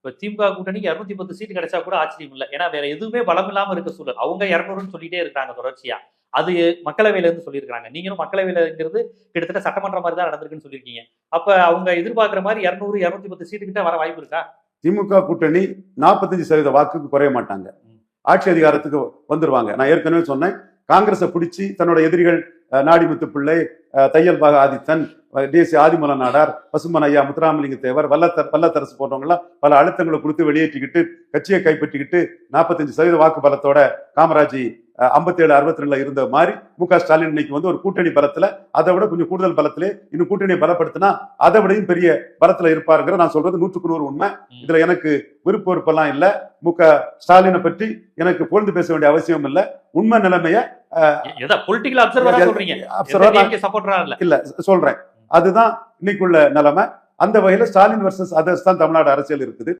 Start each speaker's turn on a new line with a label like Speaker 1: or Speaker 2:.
Speaker 1: இப்ப திமுக கூட்டணிக்கு 210 சீட் கிடைச்சா கூட ஆச்சரியம் இல்லை. ஏன்னா வேற எதுவுமே பலம் இல்லாம இருக்க சூழல். அவங்க 200ன்னு சொல்லிட்டே இருக்காங்க தொடர்ச்சியா. அது மக்களவையில இருந்து சொல்லியிருக்காங்க. நீங்களும் மக்களவையிலங்கிறது கிட்டத்தட்ட சட்டமன்ற மாதிரி தான் நடந்திருக்குன்னு சொல்லியிருக்கீங்க. அப்ப அவங்க எதிர்பார்க்கிற மாதிரி 200, 210 சீட்டு கிட்ட வர வாய்ப்பு இருக்கா?
Speaker 2: திமுக கூட்டணி 45% வாக்குக்கு குறைய மாட்டாங்க. ஆட்சி அதிகாரத்துக்கு வந்துருவாங்க. நான் ஏற்கனவே சொன்னேன், காங்கிரஸை பிடிச்சி தன்னோட எதிரிகள் நாடிமுத்து பிள்ளை, தையல் பாக ஆதித்தன், தேசிய ஆதிமூல நாடார், பசும்பன் ஐயா முத்துராமலிங்க தேவர், வல்லத்தரசு போன்றவங்க எல்லாம் பல அழுத்தங்களை கொடுத்து வெளியேற்றிக்கிட்டு கட்சியை கைப்பற்றிக்கிட்டு 45% வாக்கு பலத்தோட காமராஜ் 57, 62 இருந்த மாதிரி மு.க. ஸ்டாலின் இன்னைக்கு வந்து ஒரு கூட்டணி பலத்துல, அதை விட கொஞ்சம் கூடுதல் பலத்திலே இன்னும் கூட்டணியை பலப்படுத்தினா அதை விடையும் பெரிய பலத்துல இருப்பாருங்கிற நான் சொல்றது 100க்கு 100 உண்மை. இதுல எனக்கு விருப்ப வெறுப்பெல்லாம் இல்ல. மு.க. ஸ்டாலினை பற்றி எனக்கு புகழ்ந்து பேச வேண்டிய அவசியம் இல்ல. உண்மை நிலைமைய இல்ல சொல்றேன். அதுதான் இன்னைக்குள்ள நிலைமை. அந்த வகையில ஸ்டாலின் வர்சஸ் அதர்ஸ் தான் தமிழ்நாடு அரசியல் இருக்குது.